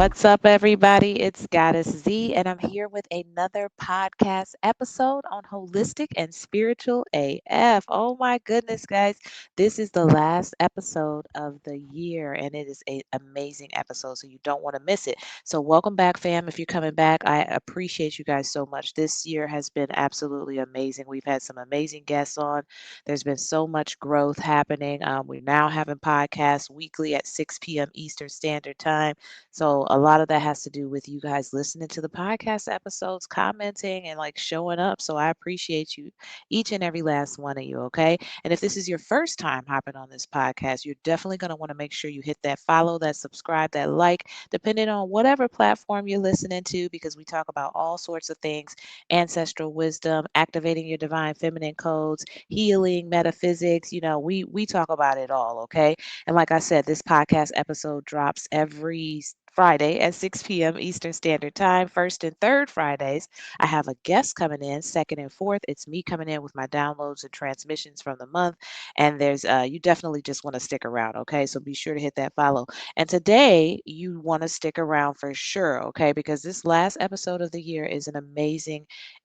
What's up, everybody? It's Goddess Z, and I'm here with another podcast episode on holistic and spiritual AF. Oh my goodness, guys. This is the last episode of the year, and it is an amazing episode, so you don't want to miss it. So, welcome back, fam. If you're coming back, I appreciate you guys so much. This year has been absolutely amazing. We've had some amazing guests on. There's been so much growth happening. We're now having podcasts weekly at 6 p.m. Eastern Standard Time. So a lot of that has to do with you guys listening to the podcast episodes, commenting, and like showing up. So I appreciate you, each and every last one of you. Okay. And if this is your first time hopping on this podcast, you're definitely going to want to make sure you hit that follow, that subscribe, that like, depending on whatever platform you're listening to, because we talk about all sorts of things: ancestral wisdom, activating your divine feminine codes, healing, metaphysics. We talk about it all. Okay. And like I said, this podcast episode drops every Friday at 6 p.m. Eastern Standard Time. First and third Fridays, I have a guest coming in. Second and fourth, it's me coming in with my downloads and transmissions from the month. And you definitely just want to stick around, okay? So be sure to hit that follow. And today, you want to stick around for sure, okay? Because this last episode of the year is an amazing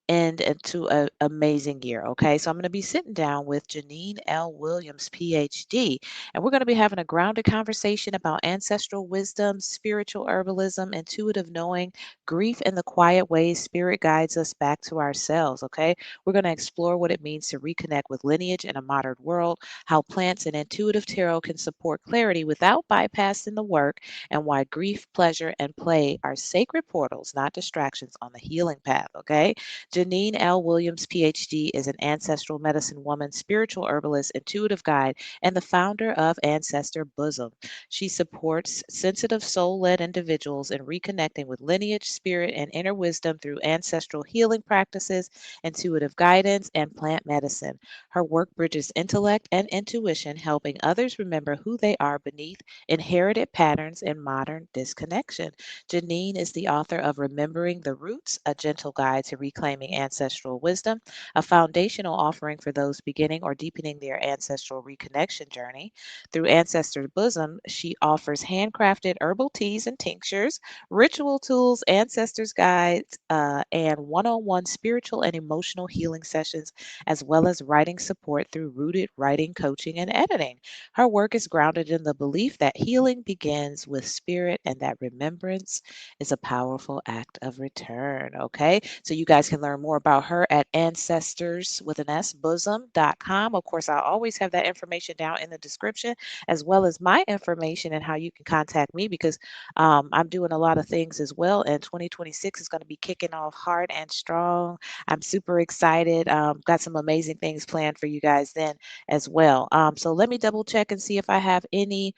end to an amazing year, okay? So I'm going to be sitting down with Jeanine L. Williams, PhD, and we're going to be having a grounded conversation about ancestral wisdom, spiritual herbalism, intuitive knowing, grief, and the quiet ways spirit guides us back to ourselves. Okay. We're going to explore what it means to reconnect with lineage in a modern world, how plants and intuitive tarot can support clarity without bypassing the work, and why grief, pleasure, and play are sacred portals, not distractions on the healing path. Okay. Jeanine L. Williams, PhD, is an ancestral medicine woman, spiritual herbalist, intuitive guide, and the founder of Ancestor Bosom. She supports sensitive soul led individuals in reconnecting with lineage, spirit, and inner wisdom through ancestral healing practices, intuitive guidance, and plant medicine. Her work bridges intellect and intuition, helping others remember who they are beneath inherited patterns and modern disconnection. Jeanine is the author of Remembering the Roots, a gentle guide to reclaiming ancestral wisdom, a foundational offering for those beginning or deepening their ancestral reconnection journey. Through Ancestors Bosom, she offers handcrafted herbal teas and tinctures, ritual tools, ancestors' guides, and one on one spiritual and emotional healing sessions, as well as writing support through rooted writing, coaching, and editing. Her work is grounded in the belief that healing begins with spirit and that remembrance is a powerful act of return. Okay, so you guys can learn more about her at ancestors with an S bosom.com. Of course, I'll always have that information down in the description, as well as my information and how you can contact me, because I'm doing a lot of things as well. And 2026 is going to be kicking off hard and strong. I'm super excited. Got some amazing things planned for you guys then as well. So let me double check and see if I have any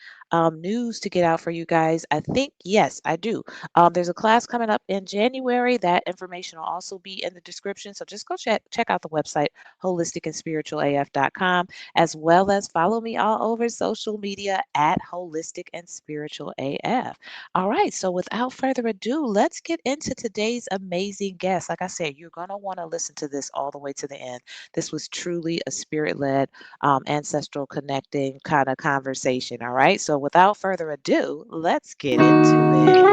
news to get out for you guys. I think, yes, I do. There's a class coming up in January. That information will also be in the description. So just go check out the website, holisticandspiritualaf.com, as well as follow me all over social media at Holistic and Spiritual AF. All right, so without further ado, let's get into today's amazing guest. Like I said, you're going to want to listen to this all the way to the end. This was truly a spirit led, ancestral connecting kind of conversation. All right, so without further ado, let's get into it.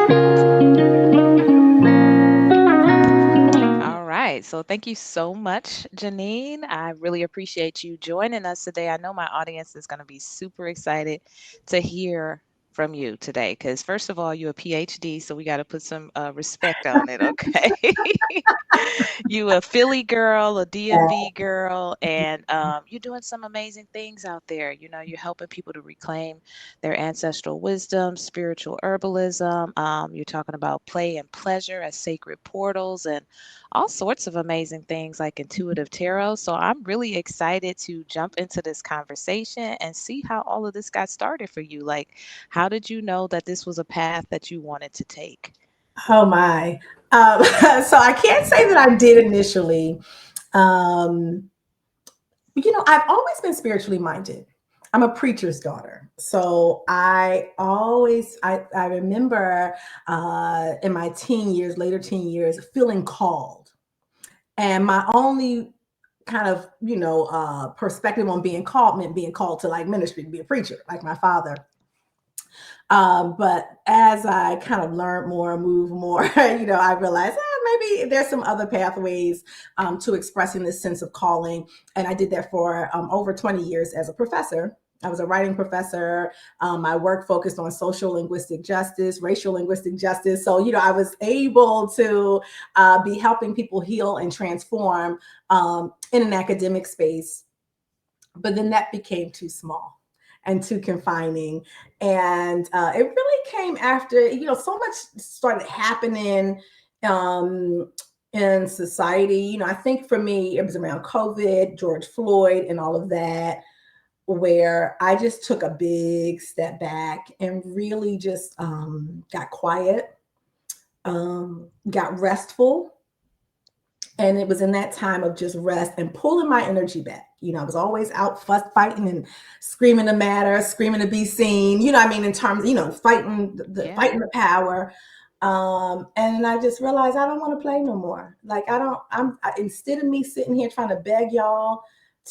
All right. So thank you so much, Jeanine. I really appreciate you joining us today. I know my audience is going to be super excited to hear from you today, because first of all, you're a PhD, so we got to put some respect on it, okay? You a Philly girl, a DMV girl, and you're doing some amazing things out there. You're helping people to reclaim their ancestral wisdom, spiritual herbalism. You're talking about play and pleasure as sacred portals, and all sorts of amazing things like intuitive tarot. So I'm really excited to jump into this conversation and see how all of this got started for you. Like, how did you know that this was a path that you wanted to take? Oh my. So I can't say that I did initially. Um, I've always been spiritually minded. I'm a preacher's daughter. So I remember in my later teen years, feeling called. And my only kind of, perspective on being called meant being called to like ministry, to be a preacher, like my father. But as I kind of learned more, move more, I realized maybe there's some other pathways to expressing this sense of calling. And I did that for over 20 years as a professor. I was a writing professor. My work focused on social linguistic justice, racial linguistic justice. So, I was able to be helping people heal and transform in an academic space. But then that became too small and too confining. And it really came after, so much started happening in society. I think for me, it was around COVID, George Floyd, and all of that, where I just took a big step back and really just got quiet, got restful. And it was in that time of just rest and pulling my energy back. I was always out fuss fighting and screaming to matter, screaming to be seen. I mean, in terms, fighting Yeah. fighting the power. And I just realized I don't want to play no more. Like I don't. Instead of me sitting here trying to beg y'all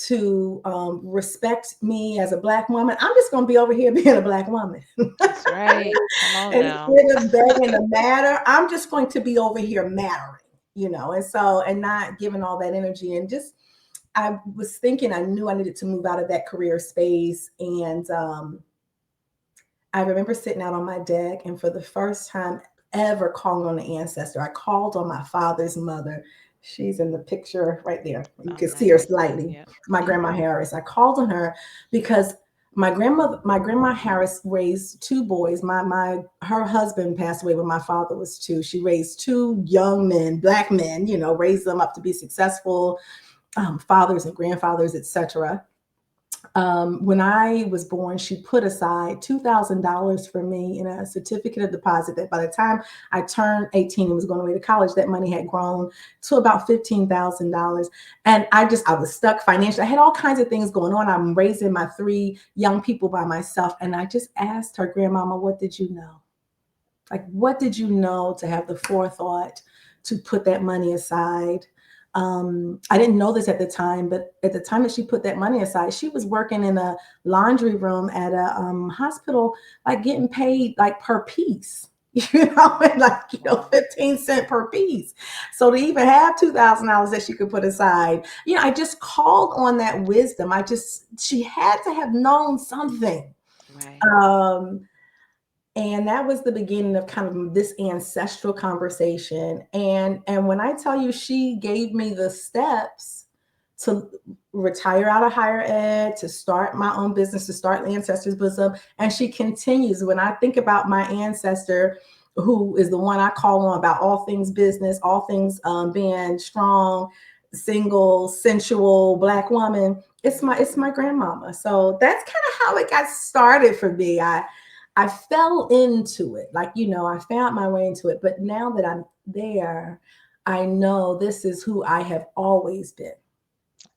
to respect me as a black woman, I'm just gonna be over here being a black woman. That's right. Come on now. Instead of begging to matter, I'm just going to be over here mattering, and not giving all that energy. And just, I was thinking, I knew I needed to move out of that career space. And I remember sitting out on my deck and for the first time ever calling on the ancestor, I called on my father's mother. She's in the picture right there. You Oh, can see her nice. slightly. Yep. My grandma Harris. I called on her because my grandma Harris raised two boys. Her husband passed away when my father was two. She raised two young men, black men, raised them up to be successful fathers and grandfathers, etc. When I was born, she put aside $2,000 for me in a certificate of deposit that by the time I turned 18 and was going away to college, that money had grown to about $15,000. And I was stuck financially. I had all kinds of things going on. I'm raising my three young people by myself. And I just asked her, Grandmama, what did you know? Like, what did you know to have the forethought to put that money aside? I didn't know this at the time, but at the time that she put that money aside, she was working in a laundry room at a hospital, like getting paid like per piece. And like Wow. 15 cents per piece. So to even have $2,000 that she could put aside, I just called on that wisdom. She had to have known something. Right. Um, and that was the beginning of kind of this ancestral conversation. And when I tell you, she gave me the steps to retire out of higher ed, to start my own business, to start Ancestors Bosom. And she continues. When I think about my ancestor, who is the one I call on about all things business, all things being strong, single, sensual black woman, it's my grandmama. So that's kind of how it got started for me. I fell into it. Like, I found my way into it. But now that I'm there, I know this is who I have always been.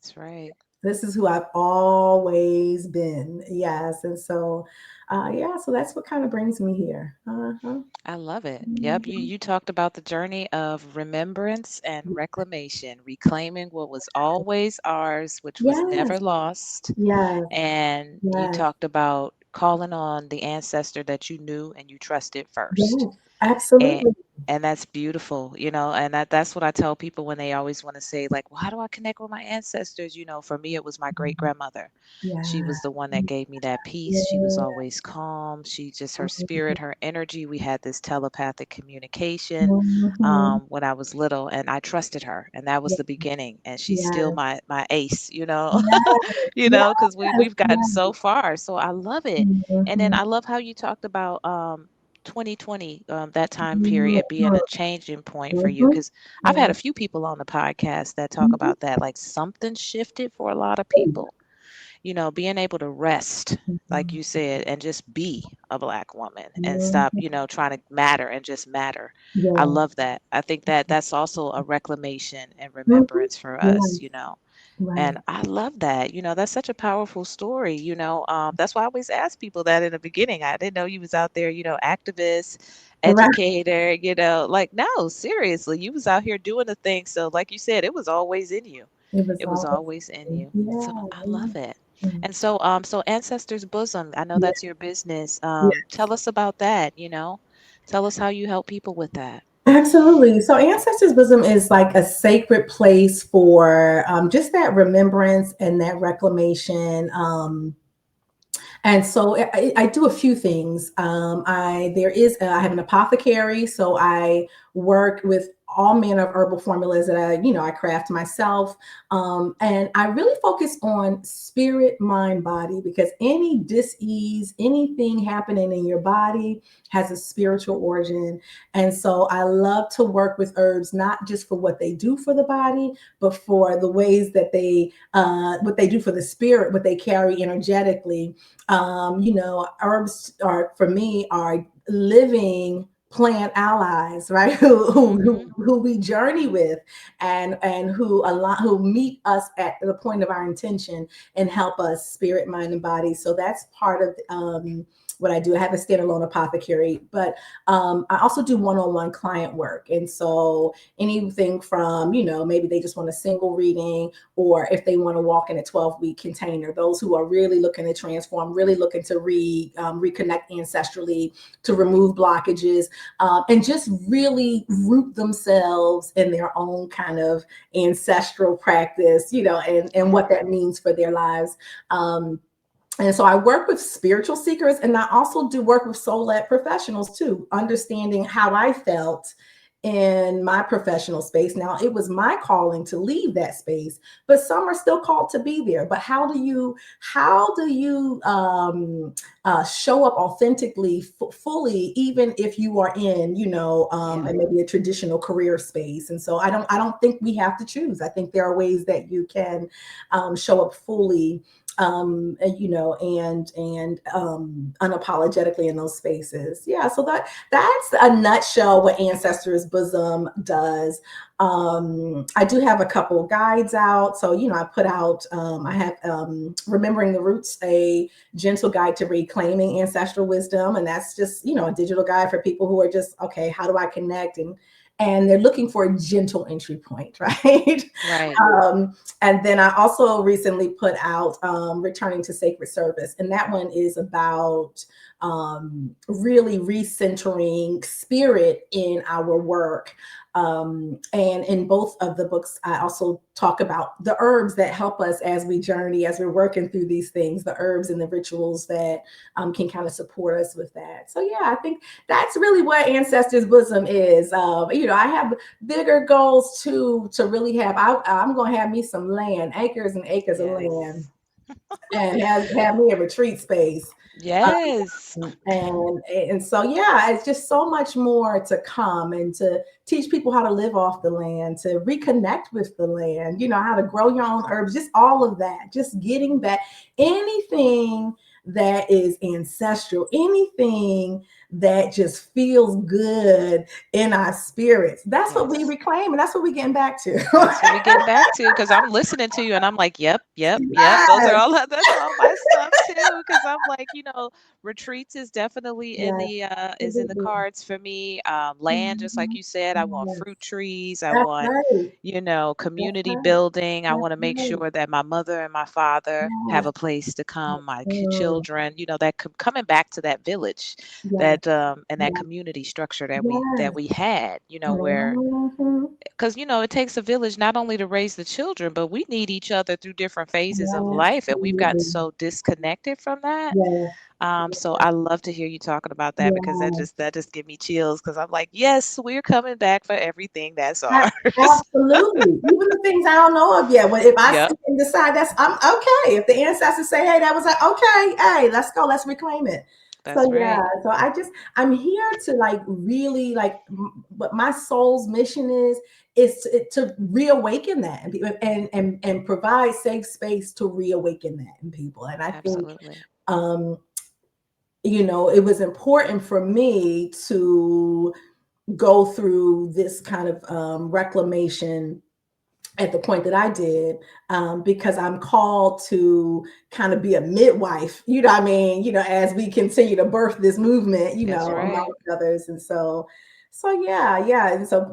That's right. This is who I've always been. Yes. And so, yeah, so that's what kind of brings me here. Uh-huh. I love it. Yep, you Mhm. you talked about the journey of remembrance and reclamation, reclaiming what was always ours, which was Yes. never lost. Yes. And you Yes. talked about calling on the ancestor that you knew and you trusted first. Yes. And Absolutely. and that's beautiful, and that's what I tell people when they always want to say, like, well, how do I connect with my ancestors? For me, it was my great grandmother. She Yeah. was the one that gave me that peace. She was Yeah. always calm. She just, her spirit, her energy, we had this telepathic communication Mhm. when I was little, and I trusted her, and that was Yeah. the beginning. And she's still Yes. my ace, Yes. because Yes. we've gotten so far. So I love it. And then Mhm. I love how you talked about 2020, that time period being Mhm. a changing point for you. Mhm. Because I've had Mhm. a few people on the podcast that talk Mhm. about that, like something shifted for a lot of people, being able to rest, like Mhm. you said, and just be a black woman and stop, Mhm. trying to matter and just matter. I Yes. love that. I think that that's also a reclamation and Mhm. remembrance for us, Yes. and Right. I love that. That's such a powerful story. That's why I always ask people that in the beginning. I didn't know you was out there, activist, Right. educator, like, no, seriously, you was out here doing the thing. So like you said, it was always in you. It was It was always always in me. you. So Yeah. I Yeah. love it. Mm. And so Ancestors Bosom, I know Yeah. that's your business. Yeah. Tell us about that, you know. Tell us how you help people with that. Absolutely. So, Ancestors Bosom is like a sacred place for just that remembrance and that reclamation. And so I do a few things. I have an apothecary, so I work with all manner of herbal formulas that I craft myself, and I really focus on spirit, mind, body, because any dis-ease, anything happening in your body has a spiritual origin. And so I love to work with herbs, not just for what they do for the body, but for the ways that what they do for the spirit, what they carry energetically. Herbs are for me are living plant allies, right? Mm-hmm. Who we journey with, and who meet us at the point of our intention and help us spirit, mind, and body. So that's part of what I do. I have a standalone apothecary, but I also do one-on-one client work, and so anything from maybe they just want a single reading, or if they want to walk in a 12-week container, those who are really looking to transform, really looking to reconnect ancestrally, to remove blockages, and just really root themselves in their own kind of ancestral practice, and Yeah. what that means for their lives. And so I work with spiritual seekers, and I also do work with soul led professionals too, understanding how I felt in my professional space. Now, it was my calling to leave that space, but some are still called to be there. But how do you show up authentically, fully, even if you are in, Yeah. and maybe a traditional career space? And so I don't think we have to choose. I think there are ways that you can show up fully, and unapologetically in those spaces. Yeah, so that's a nutshell what Ancestors Bosom does. I do have a couple of guides out. So, I put out, I have Remembering the Roots, a gentle guide to reclaiming ancestral wisdom. And that's just, a digital guide for people who are just, okay, how do I connect? And they're looking for a gentle entry point, right? Right. And then I also recently put out Returning to Sacred Service. And that one is about really recentering spirit in our work. And in both of the books, I also talk about the herbs that help us as we journey, as we're working through these things, the herbs and the rituals that can kind of support us with that. So, yeah, I think that's really what Ancestors Bosom is. I have bigger goals to really have. I'm going to have me some land, acres and acres of land, Yes. and have me a retreat space. Yes. And so, yeah, it's just so much more to come, and to teach people how to live off the land, to reconnect with the land, how to grow your own herbs, just all of that, just getting back anything that is ancestral, anything that just feels good in our spirits. That's what we Yes. reclaim, and that's what we're getting back to. That's what we getting back to, because I'm listening to you and I'm like, yep, yep, yep. Those are Yes, all that's all my stuff too. Because I'm like, retreats is definitely yes, is in the absolutely. cards for me. Land, just like Mhm. you said, I want Yes, fruit trees. I that's want, right. That's community right. building. I That's want to make right. sure that my mother and my father have Yes. a place to come, my Mm. children, that coming back to that village, Yes. that and that Yes. community structure that we Yes. had, where Mhm. because it takes a village not only to raise the children, but we need each other through different phases of life, and we've gotten Absolutely. so disconnected from that. Yes. So I love to hear you talking about that, because Yes. that just give me chills, because I'm like, yes, we're coming back for everything that's A- ours. Absolutely. Even the things I don't know of yet. But if I Yep, sit and decide I'm okay. If the ancestors say, hey, that was like, okay, hey, let's go, let's reclaim it. So that's yeah, right. so I'm here to like really like what my soul's mission is to reawaken that, and provide safe space to reawaken that in people. And I think Absolutely. um, it was important for me to go through this kind of reclamation at the point that I did, because I'm called to kind of be a midwife, what I mean, as we continue to birth this movement, That's right. amongst others. And so yeah, yeah. And so,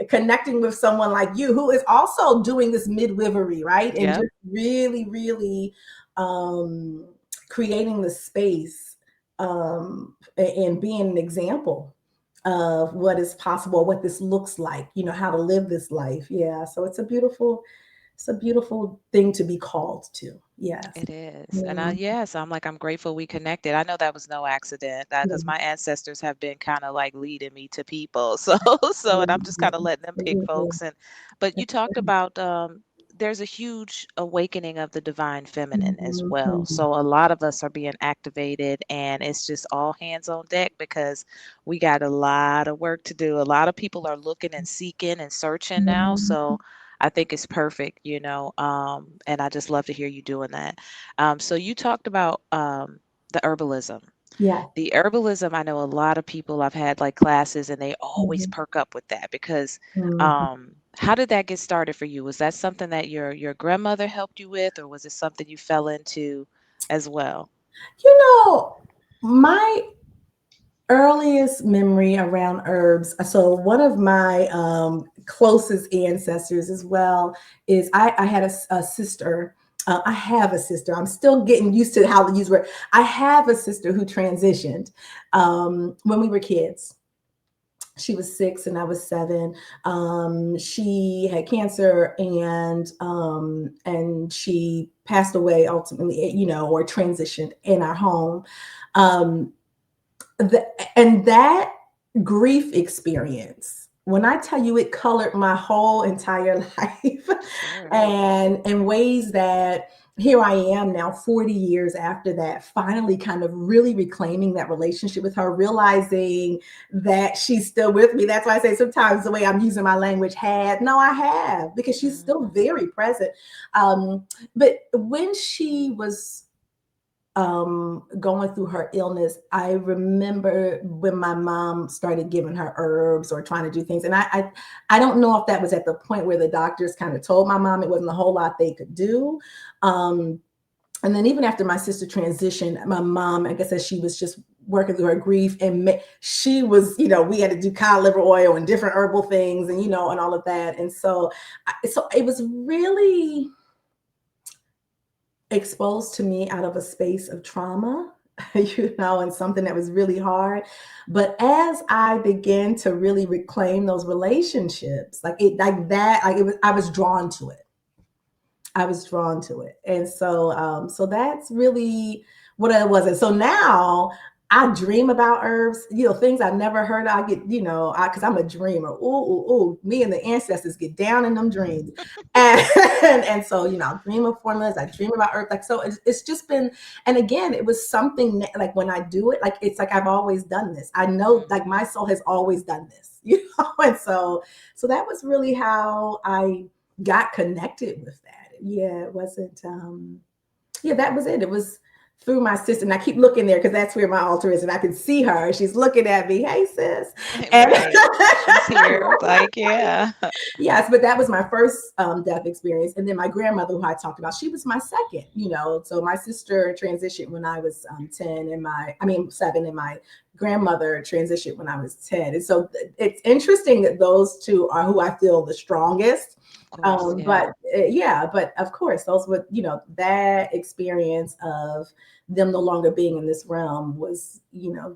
connecting with someone like you who is also doing this midwifery, right? And Yep. just really, really um, creating the space, and being an example of what is possible, what this looks like, how to live this life. Yeah. So it's a beautiful thing to be called to. Yes. It is. And Yeah. yes, I'm like, I'm grateful we connected. I know that was no accident because my ancestors have been kind of like leading me to people. So, and I'm just kind of letting them pick folks. But you talked about, there's a huge awakening of the divine feminine as well. Mhm. So a lot of us are being activated and it's just all hands on deck because we got a lot of work to do. A lot of people are looking and seeking and searching now. Mhm. So I think it's perfect, and I just love to hear you doing that. So you talked about the herbalism. Yeah. The herbalism, I know a lot of people I've had like classes and they always Mhm. perk up with that because Mhm. how did that get started for you? Was that something that your grandmother helped you with, or was it something you fell into as well? You know, my earliest memory around herbs. So one of my closest ancestors as well is I had a sister. I have a sister. I'm still getting used to how to use word. I have a sister who transitioned when we were kids. She was 6 and I was 7. She had cancer and she passed away ultimately, or transitioned in our home. Um, the, and that grief experience, when I tell you, it colored my whole entire life, Sure. and in ways that here I am now 40 years after that, finally kind of really reclaiming that relationship with her, realizing that she's still with me. That's why I say sometimes the way I'm using my language, had, no, I have, because she's still Hmm. very present. But when she was going through her illness, I remember when my mom started giving her herbs or trying to do things, and I don't know if that was at the point where the doctors kind of told my mom it wasn't a whole lot they could do. um, and then even after my sister transitioned, my mom, I guess, as she was just working through her grief, and she was, we had to do cod liver oil and different herbal things, and and all of that. And so it was really exposed to me out of a space of trauma, and something that was really hard. But as I began to really reclaim those relationships, like that, like it was, I was drawn to it. I was drawn to it. And so that's really what it was. And so now I dream about herbs, things I've never heard of. I get, because I'm a dreamer. Ooh, ooh, ooh. Me and the ancestors get down in them dreams. And and so, I dream of formulas, I dream about herbs. Like, so it's just been, and again, it was something like when I do it, like it's like I've always done this. I know, like, Hmm. my soul has always done this, and so that was really how I got connected with that. Yeah, it wasn't. Yeah, that was it. It was through my sister, and I keep looking there because that's where my altar is, and I can see her. She's looking at me. Hey, sis. And Right. She's here. Like, yeah. yes, but that was my first death experience, and then my grandmother, who I talked about, she was my second. So my sister transitioned when I was 10, and I mean 7, and my grandmother transitioned when I was 10. And so it's interesting that those two are who I feel the strongest. Of course. But Yeah. yeah, but of course, those were, that experience of them no longer being in this realm was,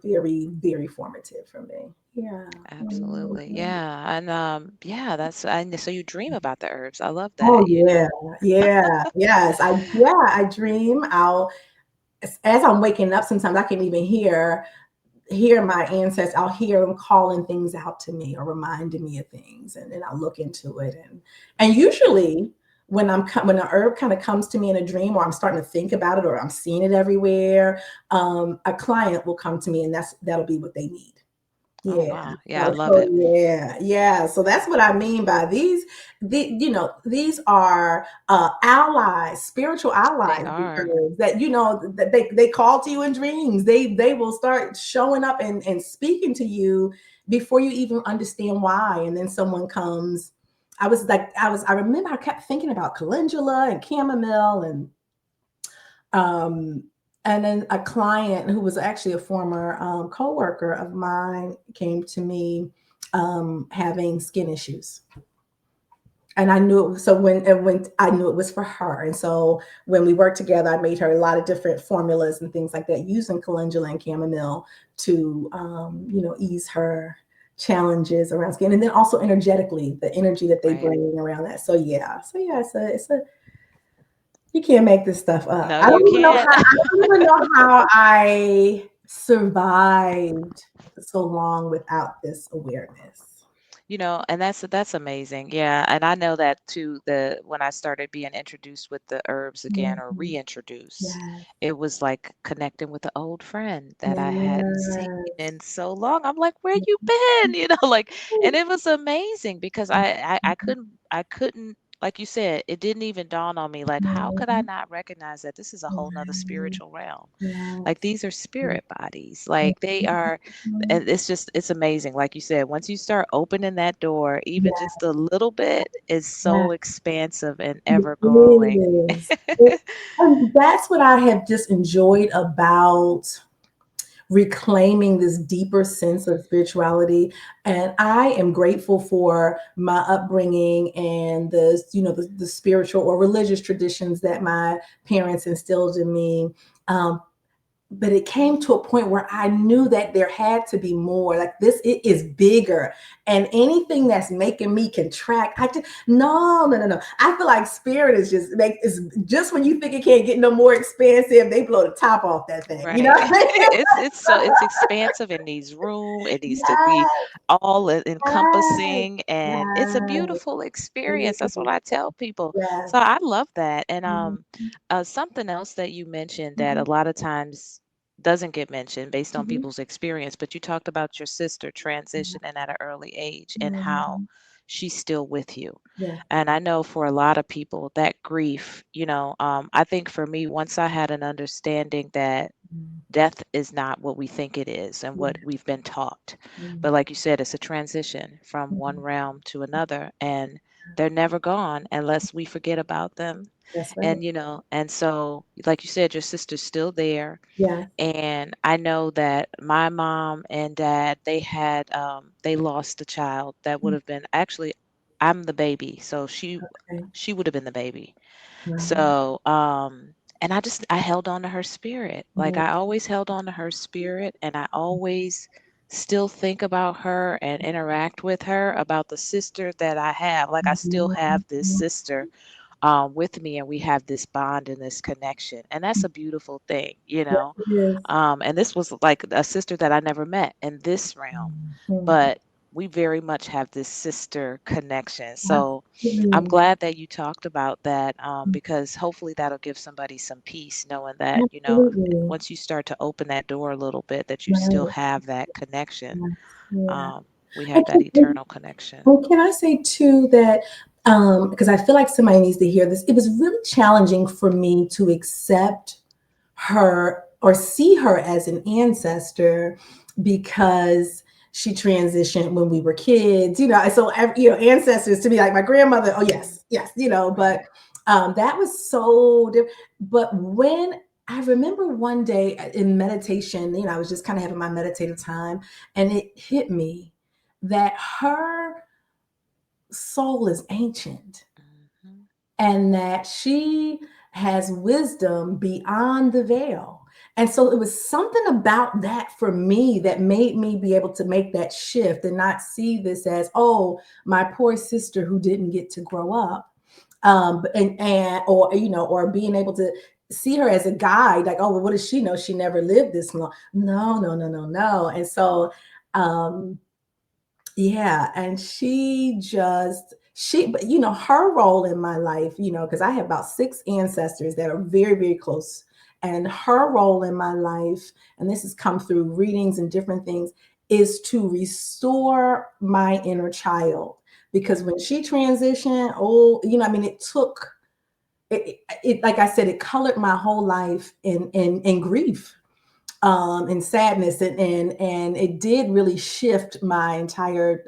very, very formative for me. Yeah. Absolutely. Mhm. Yeah. And yeah, that's and so you dream about the herbs. I love Oh that, yeah, yeah, yes. I dream. As I'm waking up, sometimes I can even hear my ancestors. I'll hear them calling things out to me or reminding me of things, and then I'll look into it. And usually when when an herb kind of comes to me in a dream, or I'm starting to think about it, or I'm seeing it everywhere, a client will come to me, and that'll be what they need. Oh Yeah. wow. Yeah, I love So it. yeah, yeah. So that's what I mean by these. These are allies, spiritual They allies. These are. herbs that that they call to you in dreams. They will start showing up and speaking to you before you even understand why. And then someone comes. I remember I kept thinking about calendula and chamomile um, and then a client who was actually a former coworker of mine came to me having skin issues. and I knew it, so when I knew it was for her, and so when we worked together, I made her a lot of different formulas and things like that using calendula and chamomile to ease her challenges around skin, and then also energetically the energy that they Right. bring around that. So yeah, it's a you can't make this stuff up. No, I you don't even know how can't. I don't even know how I survived so long without this awareness. And that's amazing. Yeah, and I know that too. The when I started being introduced with the herbs again or Mhm. reintroduced, Yes. it was like connecting with an old friend that I hadn't seen Yes. in so long. I'm like, where you been? Like, and it was amazing because I couldn't, like you said, it didn't even dawn on me like, how could I Mhm. not recognize that this is a whole nother Right. spiritual realm? Like Yes. these are Mhm. spirit bodies. Like they are, and it's amazing. Like you said, once you start opening that door, even Yeah. just a little bit is Yeah. so expansive and It ever growing. is. And that's what I have just enjoyed about reclaiming this deeper sense of spirituality. And I am grateful for my upbringing and the spiritual or religious traditions that my parents instilled in me. Um, but it came to a point where I knew that there had to be more. Like this, it is bigger, and anything that's making me contract, I just no, no, no, no. I feel like spirit is just make is just when you think it can't get no more expansive, they blow the top off that thing. You know? Right. It's expansive. It needs room. It needs to be Yes, all yes, encompassing, and it's a yes. beautiful experience. That's what It I is. tell people. Yes. So I love that. And Mhm, something else that you mentioned that a mhm, lot of times doesn't get mentioned based on mhm, people's experience, but you talked about your sister transitioning at an early age and how mhm. she's still with you. Yeah. And I know for a lot of people that grief, I think for me, once I had an understanding that Mm, death is not what we think it is and what yeah. we've been taught. Mm, But like you said, it's a transition from one mhm. realm to another, and they're never gone unless we forget about them. That's right. And so, like you said, your sister's still there. Yes. And I know that my mom and dad, they lost a child that would Mm, have been actually, I'm the baby, so okay. she would have been the baby. Wow. So, and I held on to her spirit. Like Yeah. I always held on to her spirit, and I always still think about her and interact with her about the sister that I have. Like I still have this Mhm. sister with me, and we have this bond and this connection, and that's a beautiful thing, Yes, it is. and this was like a sister that I never met in this realm, Mhm. but we very much have this sister connection. So I'm Absolutely. glad that you talked about that, because hopefully that'll give somebody some peace knowing that, Absolutely. once you start to open that door a little bit, that you still Right. have that connection. Yes. Yeah. Um, we have And that eternal connection. can I say too that because I feel like somebody needs to hear this, it was really challenging for me to accept her or see her as an ancestor because she transitioned when we were kids, and so ancestors to me like my grandmother. Oh yes, yes, but Right. that was so different. But when I remember one day in meditation, I was just kind of having my meditative time, and it hit me that her soul is ancient Hmm. and that she has wisdom beyond the veil. And so it was something about that for me that made me be able to make that shift and not see this as, oh, my poor sister who didn't get to grow up. And or being able to see her as a guide, like, oh, well, what does she know? She never lived this long. No, no, no, no, no. And so um yeah, and but her role in my life, because I have about six ancestors that are very, very close. And her role in my life, and this has come through readings and different things, is to restore my inner child. Because when she transitioned, oh, I mean, it took it like I said, it colored my whole life in grief, and sadness, and it did really shift my entire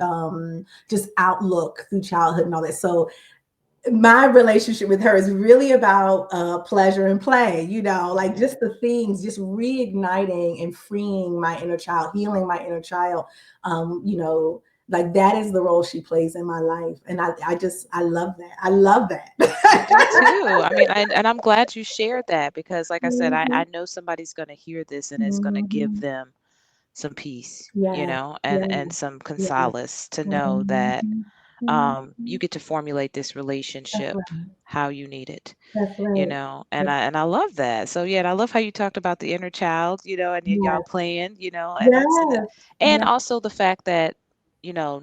just outlook through childhood and all that. So my relationship with her is really about pleasure and play, like Hmm. just the things, just reigniting and freeing my inner child, healing my inner child, Like that is the role she plays in my life. And I love that. I love I do that. too. I mean, and I'm glad you shared that because, like I said, I Mhm, know somebody's going to hear this and it's going to give mhm. them some peace, Yeah, yeah, and some yeah. solace to know that Mhm, you mhm. get to formulate this That's relationship right. how you need it, That's right. and That's I love that. So yeah, and I love how you talked about the inner child, and y'all yes, playing, and yes, and yes. also the fact that, you know,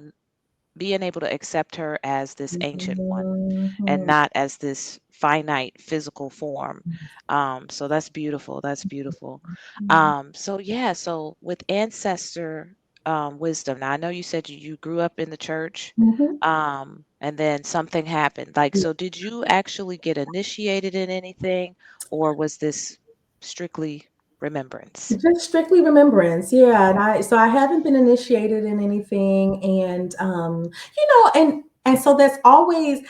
being able to accept her as this ancient one and Mhm. not as this finite physical form. So that's beautiful. That's beautiful. Mhm. So yeah, so with ancestor wisdom. Now I know you said you grew up in the church, Mhm. and then something happened. Like, so did you actually get initiated in anything, or was this strictly remembrance? Just strictly remembrance, yeah. And I haven't been initiated in anything, and and so that's always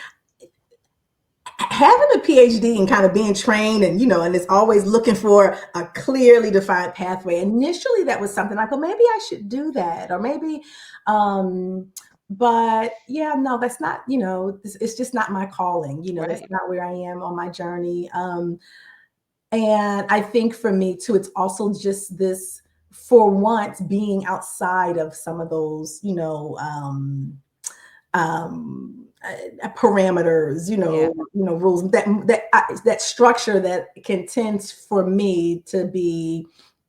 having a PhD and kind of being trained, and and it's always looking for a clearly defined pathway. Initially, that was something I thought maybe I should do that, or maybe, um, but yeah, no, that's not. It's just not my calling. That's Right. not where I am on my journey. And I think for me too, it's also just this, for once, being outside of some of those, parameters, Yeah. rules, that structure that can tend for me to be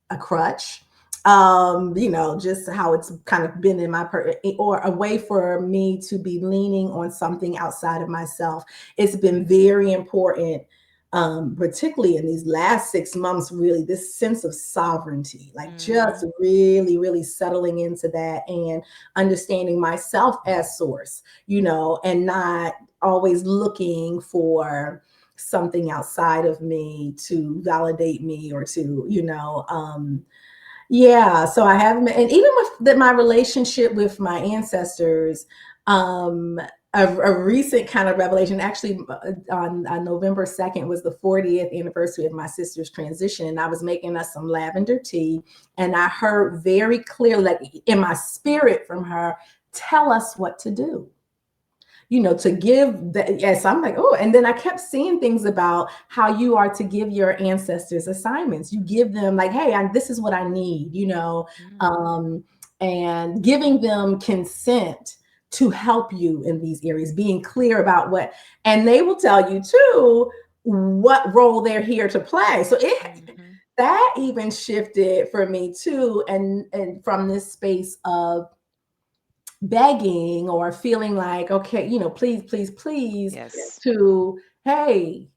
a crutch. Just how it's kind of been in or a way for me to be leaning on something outside of myself. It's been very important, particularly in these last 6 months, really, this sense of sovereignty, like just Hmm. really, really settling into that and understanding myself as source, and not always looking for something outside of me to validate me or to, yeah. So I haven't, and even with my relationship with my ancestors, um, a recent kind of revelation, actually, on November 2nd was the 40th anniversary of my sister's transition. And I was making us some lavender tea, and I heard very clearly, like in my spirit from her, tell us what to do, to give that. Yes, I'm like, oh, and then I kept seeing things about how you are to give your ancestors assignments. You give them like, hey, this is what I need, Hmm. um, and giving them consent to help you in these areas, being clear about what, and they will tell you too what role they're here to play. So Hmm. that even shifted for me too, and from this space of begging or feeling like, okay, please, please, please, Yes. to, hey,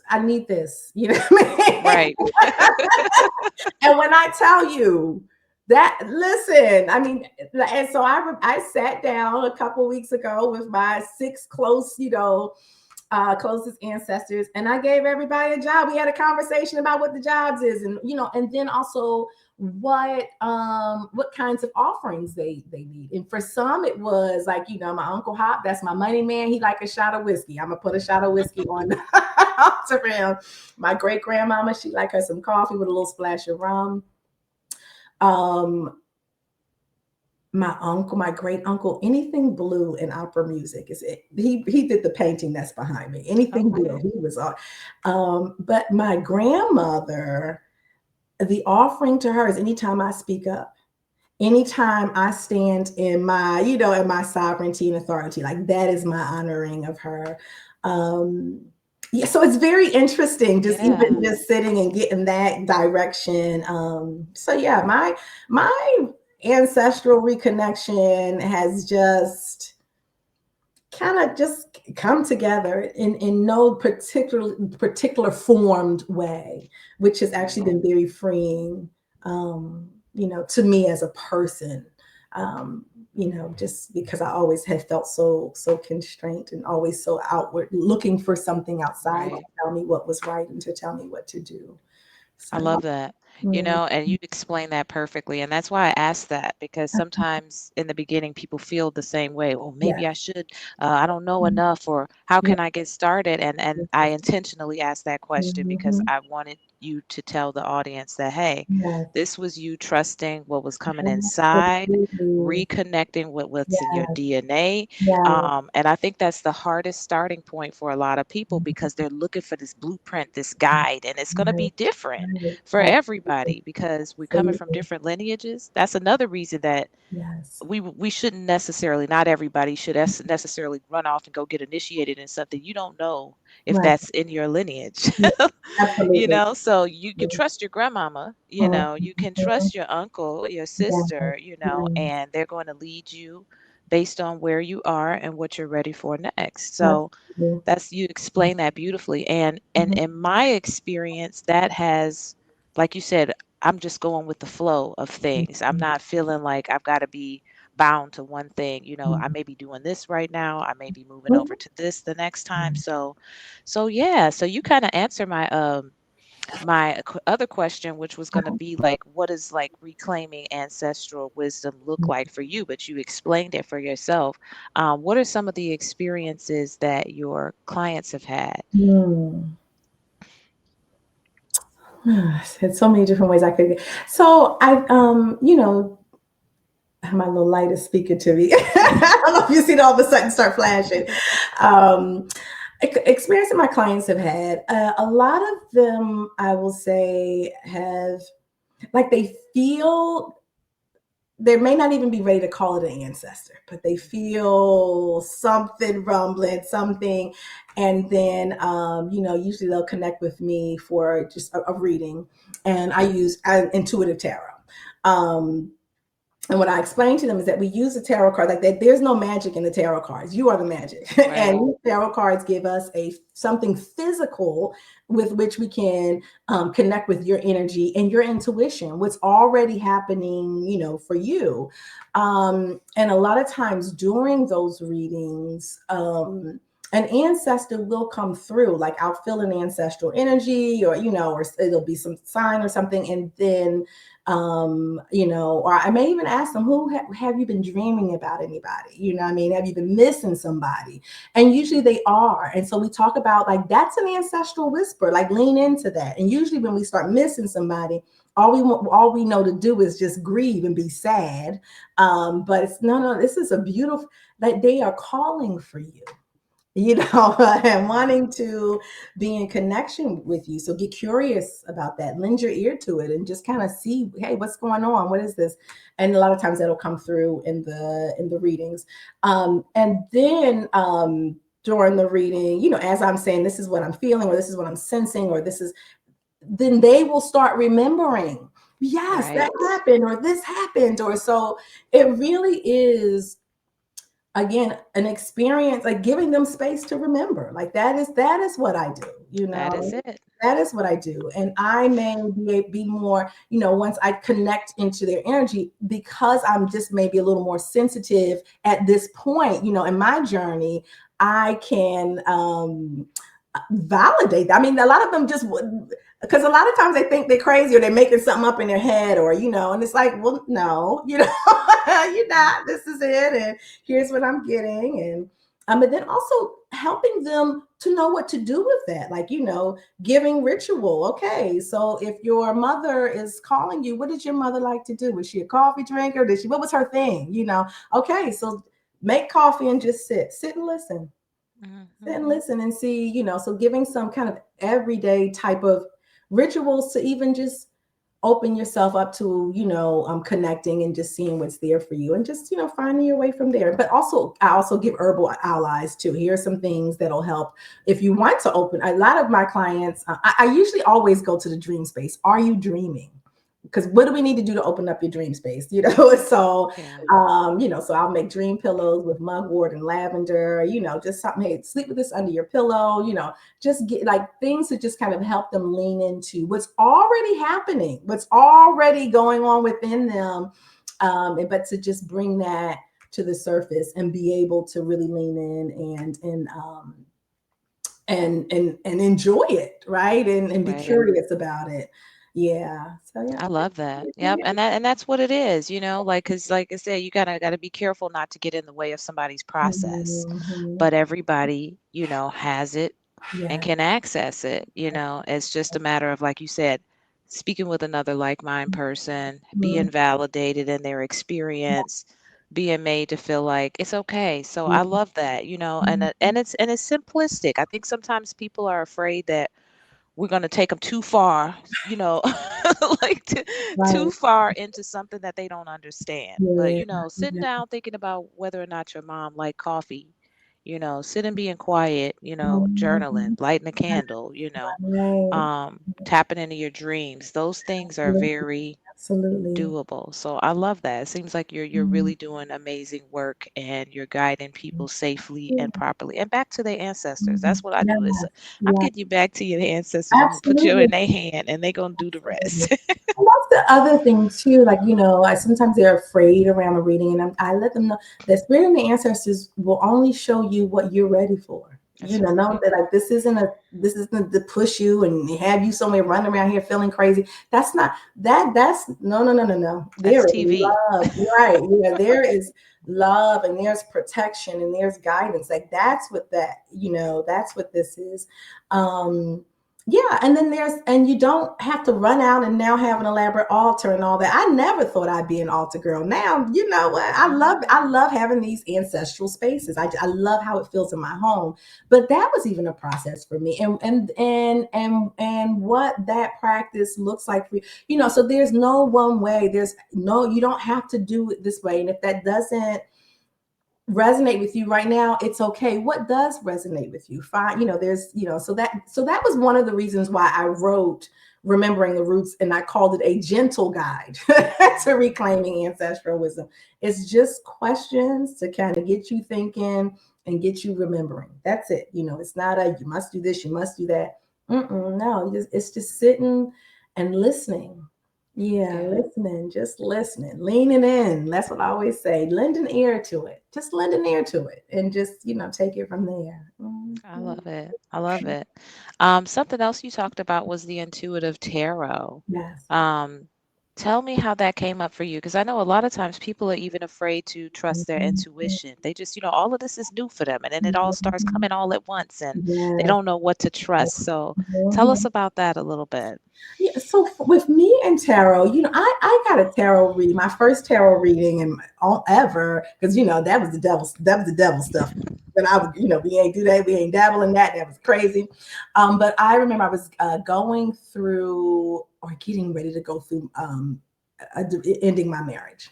I need this, what I mean? Right. And when I tell you that, listen, I mean, and so I sat down a couple weeks ago with my six closest ancestors, and I gave everybody a job. We had a conversation about what the jobs is, and and then also what kinds of offerings they need. And for some, it was like, my Uncle Hop, that's my money man. He like a shot of whiskey. I'm gonna put a shot of whiskey on the altar for him. My great grandmama, she like her some coffee with a little splash of rum. Um, my uncle, my great uncle, anything blue in opera music is it. He did the painting that's behind me. Anything blue, Okay. he was on. But my grandmother, the offering to her is anytime I speak up, anytime I stand in my sovereignty and authority, like that is my honoring of her. Um, yeah, so it's very interesting, just even Yeah. just sitting and getting that direction. So yeah, my ancestral reconnection has just kind of just come together in no particular formed way, which has actually Right. been very freeing, to me as a person. Just because I always have felt so constrained and always so outward, looking for something outside to Right. tell me what was right and to tell me what to do. I So, love that. mm, And you explained that perfectly. And that's why I asked that because sometimes in the beginning people feel the same way. Well, yeah, maybe I should, I don't know enough, or how yeah, can I get started? And I intentionally asked that question because mhm, I wanted you to tell the audience that, hey, Yes. this was you trusting what was coming inside, Absolutely. reconnecting with what's in your Yes. DNA. Yes. And I think that's the hardest starting point for a lot of people because they're looking for this blueprint, this guide, and it's going to Right. be different Right. for Absolutely. everybody because we're coming from Absolutely. different lineages. That's another reason that Yes. we shouldn't necessarily, not everybody should necessarily run off and go get initiated in something you don't know if Right. that's in your lineage. Yeah. Absolutely. So you can trust your grandmama, you can Mhm. trust your uncle, your Yes. sister, Yes. and they're going to lead you based on where you are and what you're ready for next. So Absolutely. that's, you explain that beautifully. And Mhm. in my experience, that has, like you said, I'm just going with the flow of things. I'm not feeling like I've got to be bound to one thing. I Mhm. may be doing this right now. I may be moving over Mhm. to this the next time. So yeah, so you kind of answer my other question, which was going to be like, what does like reclaiming ancestral wisdom look like for you? But you explained it for yourself. What are some of the experiences that your clients have had? Mm. It's so many different ways I could. So I, my little light is speaking to me. I don't know if you see it all of a sudden start flashing. Um, Experience that my clients have had, a lot of them, I will say, have like they feel they may not even be ready to call it an ancestor, but they feel something rumbling, something, and then usually they'll connect with me for just a reading, and I use intuitive tarot. Um, and what I explain to them is that we use the tarot card like that. There's no magic in the tarot cards. You are the magic, and Right, these tarot cards give us a something physical with which we can connect with your energy and your intuition. What's already happening, for you. And a lot of times during those readings. An ancestor will come through, like I'll feel an ancestral energy, or it'll be some sign or something, and then or I may even ask them, who have you been dreaming about anybody? I mean, have you been missing somebody? And usually they are. And so we talk about like, that's an ancestral whisper, like lean into that. And usually when we start missing somebody, all we know to do is just grieve and be sad. But it's no, this is a beautiful, that they are calling for you, and right, wanting to be in connection with you. So get curious about that, lend your ear to it, and just kind of see, hey, what's going on? What is this? And a lot of times that'll come through in the readings. And then during the reading, as I'm saying, this is what I'm feeling, or this is what I'm sensing, or then they will start remembering. Yes, that right, happened, or this happened, or so. It really is, again, an experience, like giving them space to remember. Like that is what I do, that is it. that is what I do. And I may be more, once I connect into their energy, because I'm just maybe a little more sensitive at this point, in my journey, I can validate that. I mean, a lot of them just would, because a lot of times they think they're crazy, or they're making something up in their head, or and it's like, well, no, you're Mm. not. This is it, and here's what I'm getting, and but then also helping them to know what to do with that, like giving ritual. Okay, so if your mother is calling you, what did your mother like to do? Was she a coffee drinker? What was her thing? Okay, so make coffee and just sit and listen, Mhm. and see, so giving some kind of everyday type of rituals to even just open yourself up to, connecting and just seeing what's there for you, and just, finding your way from there. But also, I also give herbal allies too. Here are some things that'll help if you want to open. A lot of my clients, I usually always go to the dream space. Are you dreaming? Because what do we need to do to open up your dream space? So Yeah, so I'll make dream pillows with mugwort and lavender, just something. Hey, sleep with this under your pillow, just get like things to just kind of help them lean into what's already happening, what's already going on within them. But to just bring that to the surface and be able to really lean in and enjoy it, right? And be right. curious about it. Yeah. So yeah. I love that. Yep, and that's what it is, like, cuz like I said, you got to be careful not to get in the way of somebody's process. Mhm. But everybody, has it and Yeah. can access it. It's just a matter of, like you said, speaking with another like mind person, being Mhm. validated in their experience, being made to feel like it's okay. So I Mhm. love that, and it's simplistic. I think sometimes people are afraid that we're going to take them too far, like too Right. far into something that they don't understand. But, Yeah. sitting Yeah. down thinking about whether or not your mom liked coffee, sitting being quiet, journaling, Mhm. lighting a candle, Right. tapping into your dreams. Those things are Absolutely. very Absolutely. doable. So I love that. It seems like you're Mhm. really doing amazing work and you're guiding people safely Yeah. and properly and back to their ancestors. That's Mhm. what I do. Is Yes. I'm Yeah. getting you back to your ancestors. I'm gonna put you Absolutely. in their hand and they're gonna do the Absolutely. rest. And that's the other thing too. Like, I sometimes they're afraid around the reading, and I let them know that spirit and the ancestors will only show you what you're ready for. That's Know right. that like this isn't to push you and have you somewhere running around here feeling crazy. That's not that's no, no, no, no, no. There That's is TV. love, right? Yeah, there is love and there's protection and there's guidance. Like that's what this is. Yeah, and then and you don't have to run out and now have an elaborate altar and all that. I never thought I'd be an altar girl. Now, you know what? I Mhm. love having these ancestral spaces. I love how it feels in my home. But that was even a process for me. And what that practice looks like for you. So there's no one way. You don't have to do it this way. And if that doesn't resonate with you right now, it's okay. What does resonate with you? Fine. There's, so that was one of the reasons why I wrote Remembering the Roots, and I called it a gentle guide to reclaiming ancestral wisdom. It's just questions to kind of get you thinking and get you remembering. That's it. It's not a you must do this, you must do that. No, it's just sitting and listening. Yeah, Yeah, listening, just listening, leaning in. That's what I always say. Lend an ear to it. Just lend an ear to it and just, take it from there. I Mhm. love it. I love it. Something else you talked about was the intuitive tarot. Yes. Um, Tell me how that came up for you, because I know a lot of times people are even afraid to trust their Mhm. intuition. They just, all of this is new for them, and then it all starts Mhm. coming all at once, and they Yes. don't know what to trust. So tell us Mhm. about that a little bit. Yeah, so with me and tarot, I got a tarot reading, my first tarot reading and all ever, because that was the devil stuff. But I would, we ain't do that, we ain't dabble in that. That was crazy. But I remember I was going through or getting ready to go through ending my marriage.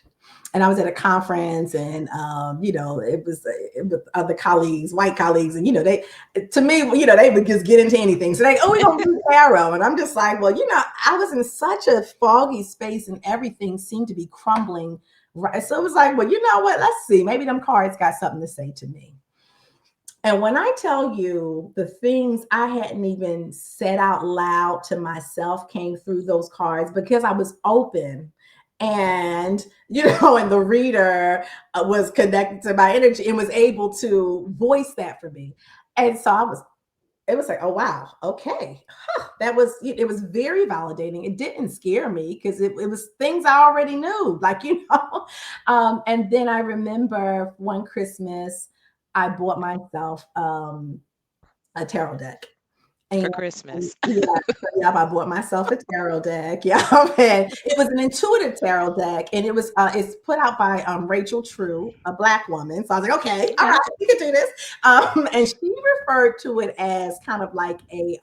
And I was at a conference, and it was with other colleagues, white colleagues, and to me, they would just get into anything. So we're gonna do tarot, and I'm just like, well, I was in such a foggy space, and everything seemed to be crumbling. Right, so it was like, well, you know what? Let's see. Maybe them cards got something to say to me. And when I tell you the things I hadn't even said out loud to myself came through those cards because I was open, and and the reader was connected to my energy and was able to voice that for me. And so it was like, oh wow, okay. It was very validating. It didn't scare me because it was things I already knew, like, and then I remember one Christmas I bought myself a tarot deck. And For Christmas. yeah, so yeah, I bought myself a tarot deck. Yeah, and it was an intuitive tarot deck, and it's put out by Rachel True, a Black woman. So I was like, okay, all Okay. right, we can do this. And she referred to it as kind of like a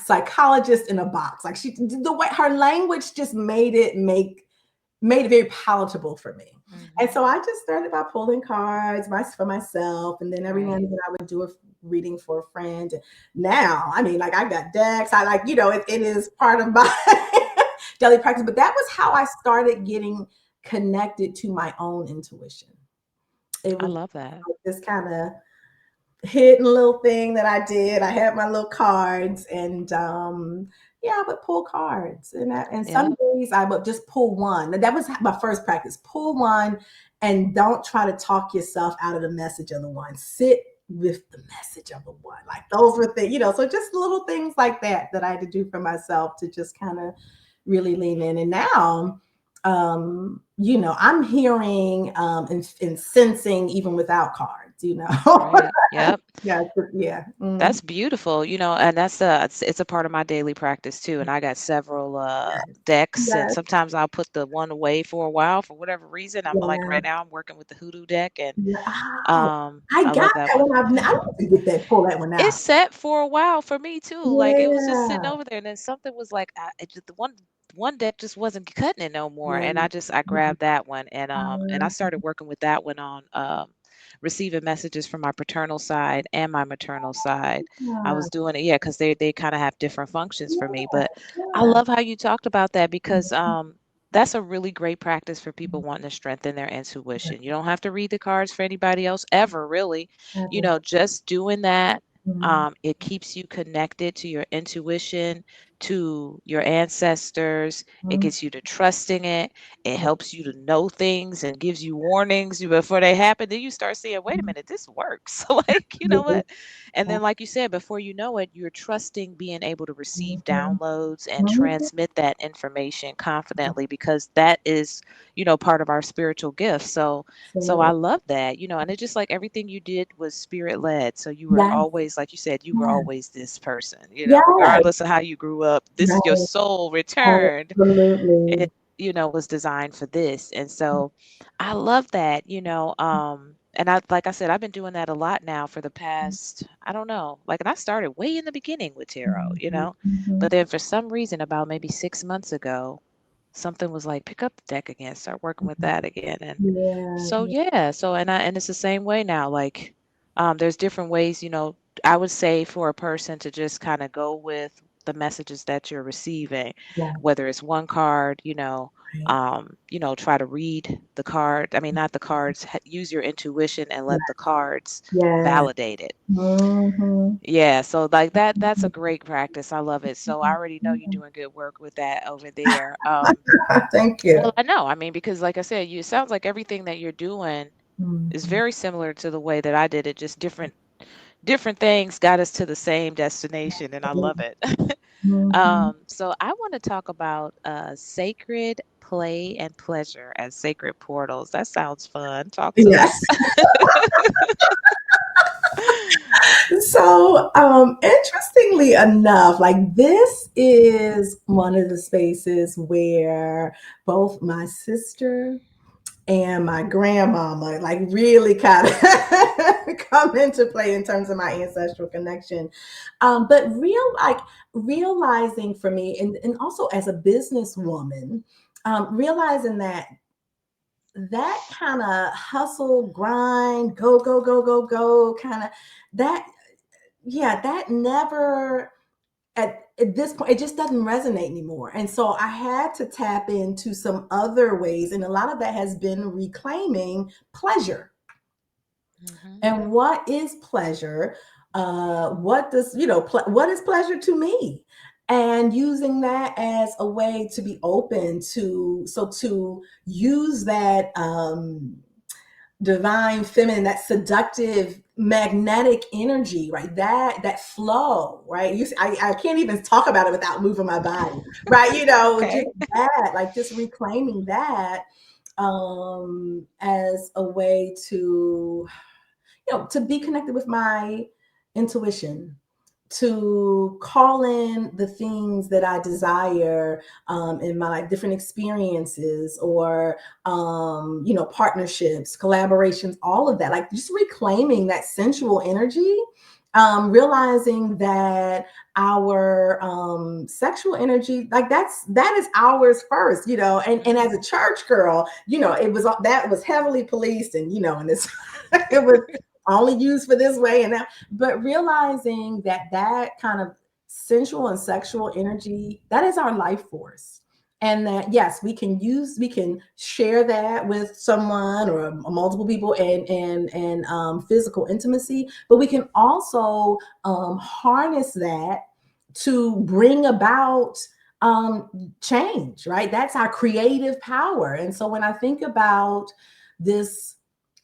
psychologist in a box. Like the way her language just made it very palatable for me. And Hmm. so I just started by pulling cards for myself. And then every now Right. and then I would do a reading for a friend. Now, I mean, like I got decks. I like, it is part of my daily practice. But that was how I started getting connected to my own intuition. It I was love that. this kind of hidden little thing that I did. I had my little cards, and yeah, I would pull cards, and some Yep. days I would just pull one. And that was my first practice. Pull one, and don't try to talk yourself out of the message of the one. Sit with the message of the one. Like those were things, so just little things like that I had to do for myself to just kind of really lean in. And now I'm hearing and sensing even without cards. you know. That's right. Yep. Yeah, yeah. Mm, That's beautiful, and that's it's a part of my daily practice too. And I got several decks, and yes, sometimes I'll put the one away for a while for whatever reason. I'm like yeah, right now I'm working with the hoodoo deck, and yeah. Oh, I I got love that that one. one. I need to get that, pull that one It's out. set for a while for me too. Like it was just sitting Yeah, over there, and then something was like, it just, the one deck just wasn't cutting it no more, and yeah. I Yeah. grabbed that one, and I started working with that one on receiving messages from my paternal side and my maternal side. I Yeah, was doing it, yeah, because they kind of have different functions for me. yeah, But I yeah. love how you talked about that because Mhm. that's a really great practice for people wanting to strengthen their intuition. You don't have to read the cards for anybody else ever, really. Ever. Just doing that, Mhm. it keeps you connected to your intuition, to your ancestors. It Mhm. gets you to trusting it. It helps you to know things and gives you warnings before they happen. Then you start seeing, wait a minute, this works. Like, you know Yeah. what? And then, like you said, before you know it, you're trusting being able to receive Mhm. downloads and Mhm. transmit that information confidently because that is, part of our spiritual gift. So I Absolutely. love that, and it's just like everything you did was spirit led. So you were Yes. always, like you said, you were Yes. always this person, Yes. regardless of how you grew up. This your Right. soul returned. Absolutely. It, was designed for this. And so I love that, and like I said, I've been doing that a lot now for the past, I don't know, like, and I started way in the beginning with tarot, Mhm. Mhm. but then for some reason, about maybe 6 months ago, something was like, pick up the deck again, start working with that again. And Yeah. so, Yeah. yeah, and it's the same way now. Like, there's different ways, I would say for a person to just kind of go with the messages that you're receiving, Yeah. whether it's one card, Right. try to read the card. I mean, not the cards, use your intuition and Yeah. let the cards Yeah. validate it. Mhm. Yeah, so like that's a Mhm. great practice. I love it. So I already know you're Mhm. doing good work with that over there. Thank you. Well, I know. I mean, because like I said, it sounds like everything that you're doing is Mhm. very similar to the way that I did it. Just different things got us to the same destination, and I love it. Mhm. So I want to talk about sacred play and pleasure as sacred portals. That sounds fun. Talk to Yes. us. So, interestingly enough, like this is one of the spaces where both my sister and my grandmama like really kind of come into play in terms of my ancestral connection. But realizing for me, and also as a businesswoman, realizing that kind of hustle, grind, go kind of that, yeah, that never at this point, it just doesn't resonate anymore. And so I had to tap into some other ways. And a lot of that has been reclaiming pleasure. Hmm. And what is pleasure? What does, what is pleasure to me? And using that as a way to be open to, so to use that divine feminine, that seductive magnetic energy, right, that flow, right, I can't even talk about it without moving my body, right, just Okay. that, like just reclaiming that as a way to, to be connected with my intuition, to call in the things that I desire in my life, different experiences or, partnerships, collaborations, all of that, like just reclaiming that sensual energy. Realizing that our sexual energy, like that is ours first, and as a Hmm. church girl, it was that was heavily policed, and this it was only used for this way and that, but realizing that kind of sensual and sexual energy, that is our life force. And that, yes, we can share that with someone or multiple people and physical intimacy, but we can also harness that to bring about change, right? That's our creative power. And so when I think about this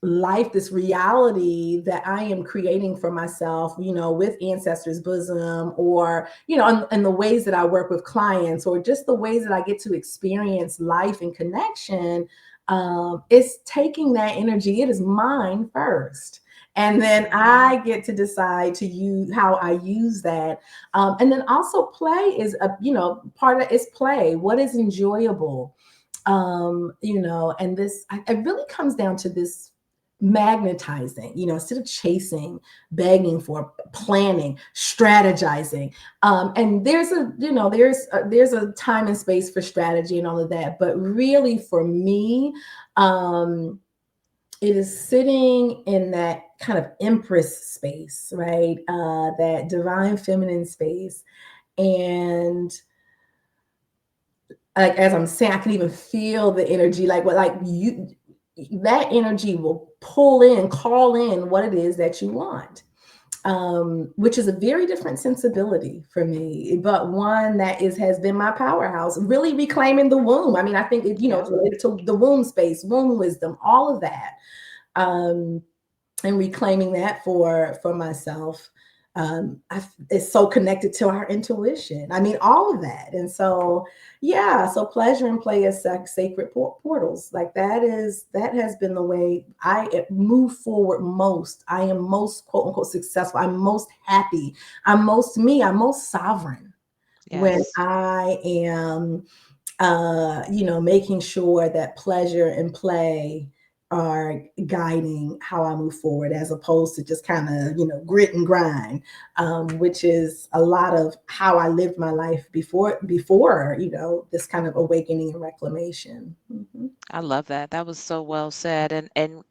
life, this reality that I am creating for myself, with Ancestors Bosom, or, and the ways that I work with clients, or just the ways that I get to experience life and connection, it's taking that energy, it is mine first. And then Mhm. I get to decide to use how I use that. And then also play is a, part of it's play. What is enjoyable? And it really comes down to this magnetizing, instead of chasing, begging for, planning, strategizing. And there's a time and space for strategy and all of that. But really for me, um, it is sitting in that kind of empress space, right? That divine feminine space. And like as I'm saying, I can even feel the energy, like what, like you, that energy will pull in, call in what it is that you want. Which is a very different sensibility for me, but one that has been my powerhouse. Really reclaiming the womb. I mean, I think it's Yep. related to the womb space, womb wisdom, all of that. Um, and reclaiming that for myself. It's so connected to our intuition. I mean, all of that. And so, yeah, so pleasure and play as sacred portals. Like that has been the way I move forward most. I am most quote unquote successful. I'm most happy. I'm most me. I'm most sovereign when Yes. I am making sure that pleasure and play are guiding how I move forward, as opposed to just kind of, grit and grind, which is a lot of how I lived my life before, this kind of awakening and reclamation. Mhm. I love that. That was so well said. And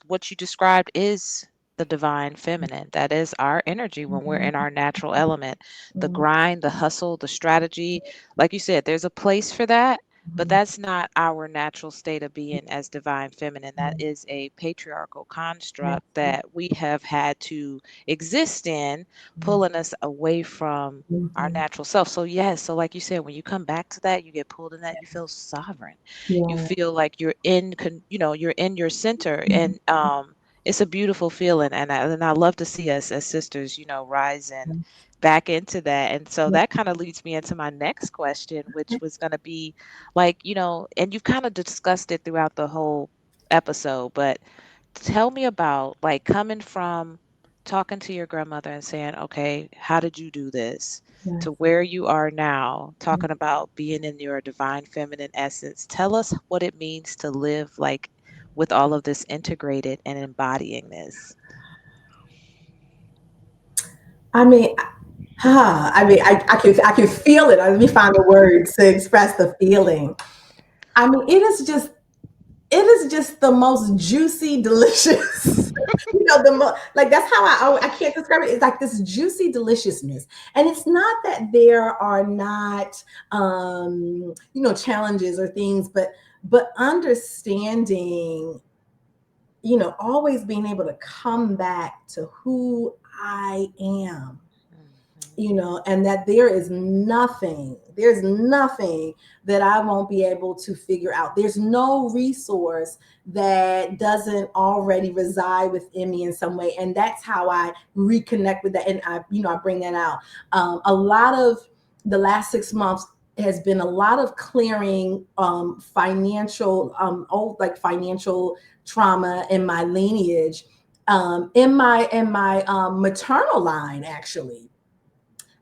what you described is the divine feminine. That is our energy when we're in Mhm. our natural element. The Mhm. grind, the hustle, the strategy. Like you said, there's a place for that, but Mhm. that's not our natural state of being as divine feminine. That is a patriarchal construct Absolutely. that we have had to exist in, Mhm. pulling us away from our Mhm. natural self. So yes, so like you said, when you come back to that, you get pulled in that, you feel sovereign, you Yeah. feel like you're in your center, Mhm. and it's a beautiful feeling, and I love to see us as sisters, rising back into that. And so Yeah. that kind of leads me into my next question, which was going to be like, and you've kind of discussed it throughout the whole episode, but tell me about like coming from talking to your grandmother and saying, okay, how did you do this? Yes. To where you are now, talking about being in your divine feminine essence. Tell us what it means to live like with all of this integrated and embodying this. I mean, I can feel it. Let me find the words to express the feeling. I mean, it is just the most juicy, delicious. Like that's how I can't describe it. It's like this juicy deliciousness, and it's not that there are not challenges or things, but understanding, always being able to come back to who I am, Mhm. and that there's nothing that I won't be able to figure out. There's no resource that doesn't already reside within me in some way. And that's how I reconnect with that. And I bring that out. A lot of the last 6 months has been a lot of clearing financial, old, like financial trauma in my lineage, in my maternal line, actually.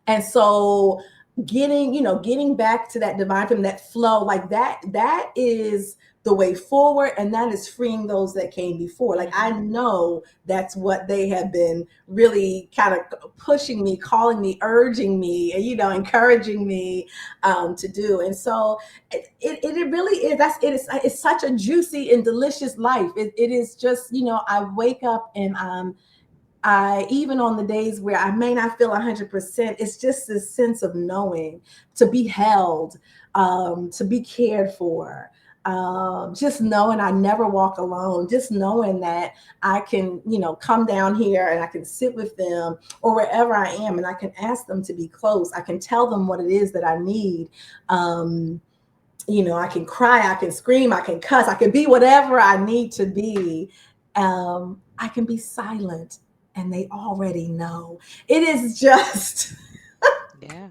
And so getting back to that divine from that flow, like that is the way forward, and that is freeing those that came before. Like I Mhm. know that's what they have been really kind of pushing me, calling me, urging me, and encouraging me to do. And so it really is. It's such a juicy and delicious life. It is just, I wake up and I, even on the days where I may not feel 100%, it's just this sense of knowing, to be held, to be cared for. Just knowing I never walk alone, just knowing that I can, come down here and I can sit with them or wherever I am, and I can ask them to be close. I can tell them what it is that I need. I can cry, I can scream, I can cuss, I can be whatever I need to be. I can be silent, and they already know. It is just, Yeah.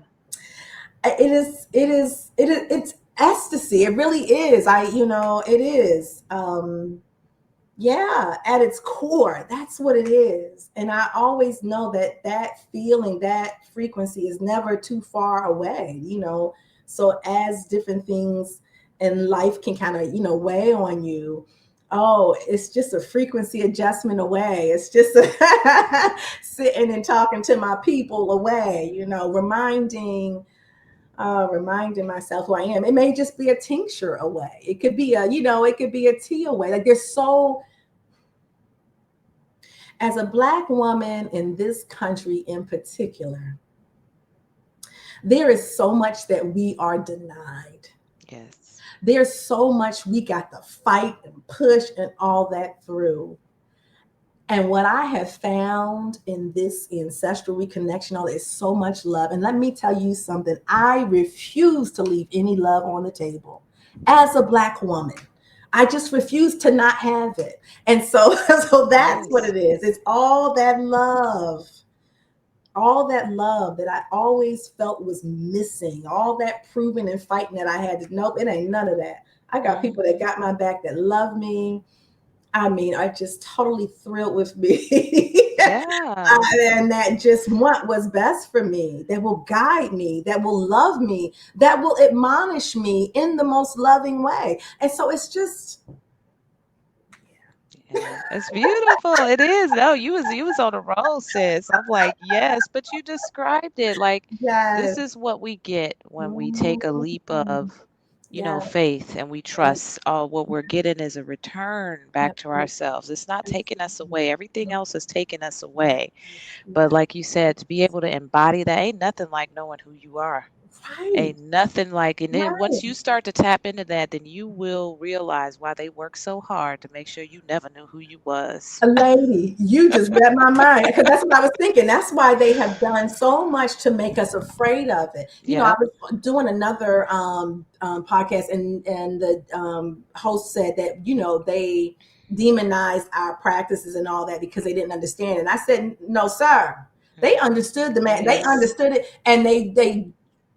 it's ecstasy. It really is. It is. Yeah, at its core, that's what it is. And I always know that that feeling, that frequency is never too far away, you know. So as different things in life can kind of, weigh on you, oh, it's just a frequency adjustment away. It's just a sitting and talking to my people away, reminding myself who I am. It may just be a tincture away. It could be it could be a tea away. Like there's so as a Black woman in this country in particular, there is so much that we are denied. Yes. There's so much we got to fight and push and all that through. And what I have found in this ancestral reconnection, all is so much love. And let me tell you something, I refuse to leave any love on the table as a Black woman. I just refuse to not have it. And so, so that's what Yes. it is. It's all that love that I always felt was missing, all that proving and fighting that I had to, nope, it ain't none of that. I got people that Hmm. got my back that love me. I mean, are just totally thrilled with me. Yeah. And that just want what's best for me, that will guide me, that will love me, that will admonish me in the most loving way. And so it's just, Yeah, it's beautiful. It is. No, you was on a roll, sis. I'm like, yes, but you described it like yes. this is what we get when we take a leap Mhm. of, Yes, faith and we yes, trust. Oh, what we're getting is a return back yep, to yep, ourselves. It's not taking us exactly. away. Everything Yep, else is taking us yes, away. But yes, like you said, to be able to embody that ain't nothing like knowing who you are. right, Ain't nothing like, and then once right. you start to tap into that, then you will realize why they work so hard to make sure you never knew who you was. A lady, you just read my mind because that's what I was thinking. That's why they have done so much to make us afraid of it. I Yep. was doing another podcast, and the host said that they demonized our practices and all that because they didn't understand. And I said, no, sir. They Mm. understood the man. They Yes, understood it, and they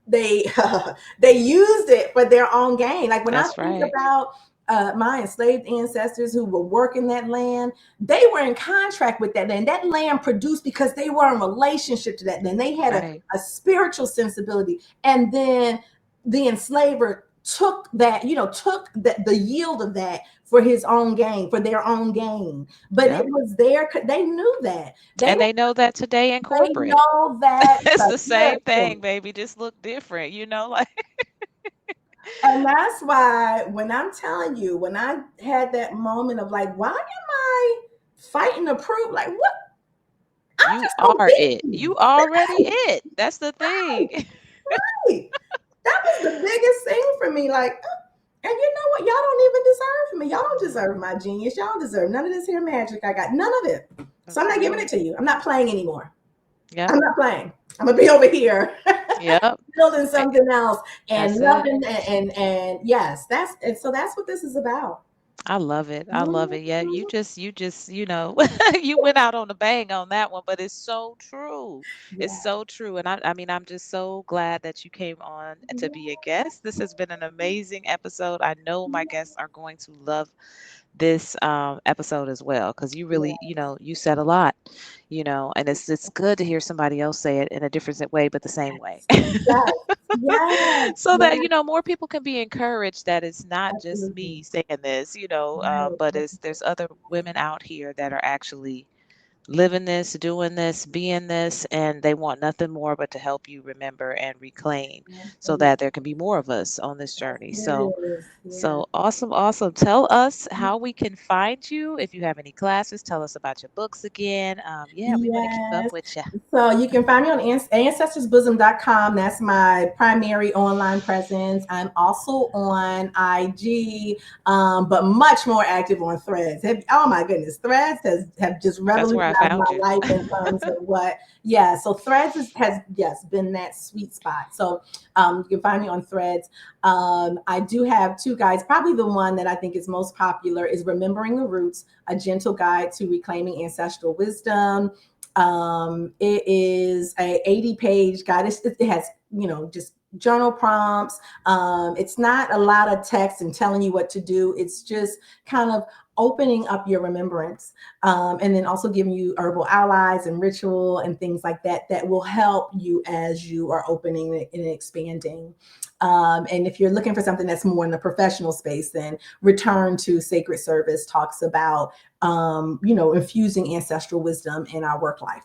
they used it for their own gain. Like when I that's think right. about my enslaved ancestors who were working that land, they were in contract with that land. That land produced because they were in relationship to that land. They had Right. a spiritual sensibility. And then the enslaver took that, took the yield of that for his own gain, for their own gain. But it Yep. was their, they knew that. And they know that today in They corporate. know that. It's But the same listen, thing, baby, just look different, like and that's why when I'm telling you, when I had that moment of like, why am I fighting to prove? Like, what? I'm you just gonna are be it. me. You already it. That's the Right, thing. right. That was the biggest thing for me. Like, and you know what? Y'all don't even deserve me. Y'all don't deserve my genius. Y'all don't deserve none of this here magic I got. None of it. So I'm That's not giving it right. to you. I'm not playing anymore. Yep. I'm not playing. I'm gonna be over here Yep. building Eh, something else and that's it. loving and yes, that's what this is about. I love it. I love Mhm. it. Yeah, you just, you went out on a bang on that one, but it's so true. It's Yeah. so true. And I mean, I'm just so glad that you came on to be a guest. This has been an amazing episode. I know my guests are going to love this episode as well because you Yeah. really, you said a lot, and it's good to hear somebody else say it in a different way, but the same way. Yes. Yes. So that Yes. more people can be encouraged that it's not just me Absolutely. saying this, Right. but there's other women out here that are actually living this, doing this, being this, and they want nothing more but to help you remember and reclaim so Absolutely. that there can be more of us on this That's journey. what it is. Yeah. So awesome, awesome. Tell us how we can find you. If you have any classes, tell us about your books again. Yeah, we want to keep up Yes. with you. So you can find me on ancestorsbosom.com. That's my primary online presence. I'm also on IG, but much more active on Threads. Oh my goodness, Threads have just That's where I revolutionized found my you. life in terms of what. Yeah, so Threads has yes been that sweet spot. So you can find me on Threads. I do have two guides. Probably the one that I think is most popular is Remembering the Roots, a gentle guide to reclaiming ancestral wisdom. It is a 80-page guide. It has just journal prompts. It's not a lot of text and telling you what to do. It's just kind of opening up your remembrance, and then also giving you herbal allies and ritual and things like that that will help you as you are opening and expanding. And if you're looking for something that's more in the professional space, then Return to Sacred Service talks about, infusing ancestral wisdom in our work life.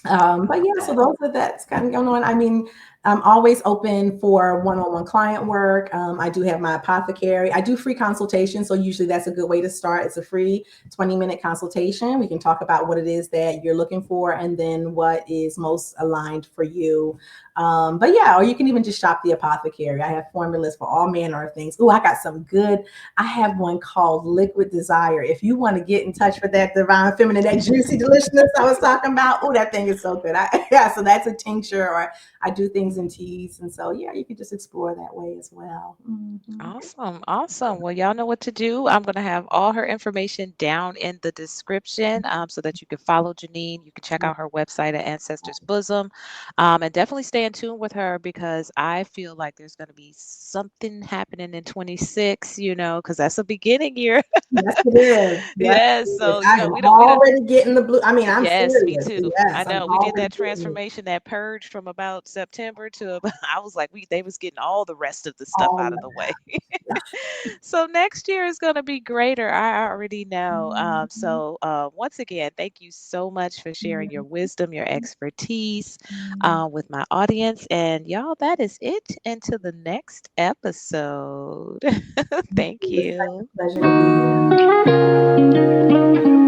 I But love yeah, so that. those are that's kind of going on. I mean, I'm always open for one-on-one client work. I do have my apothecary. I do free consultation, so usually that's a good way to start. It's a free 20-minute consultation. We can talk about what it is that you're looking for, and then what is most aligned for you. But yeah, or you can even just shop the apothecary. I have formulas for all manner of things. Oh, I got some good. I have one called Liquid Desire. If you want to get in touch with that divine feminine, that juicy deliciousness I was talking about, oh, that thing is so good. Yeah, so that's a tincture, or I do things in teas, and so yeah, you can just explore that way as well. Mhm. Awesome. Awesome. Well, y'all know what to do. I'm going to have all her information down in the description so that you can follow Jeanine. You can check out her website at Ancestors Bosom, and definitely stay in tune with her because I feel like there's going to be something happening in 26, because that's a beginning year. Yes, it is. Yes, it Yes. is. So, I am we don't. already getting the blue. I mean, I'm Yes, me serious. too. I Yes, I'm know. We did already that getting it transformation, that purge from about September to about, I was like, they was getting all the rest of the stuff all out of of the way. that. So next year is going to be greater. I already know. Mhm. Once again, thank you so much for sharing your wisdom, your expertise Mhm. with my audience. And y'all, that is it. Until the next episode. Thank It's such you. a pleasure to be here.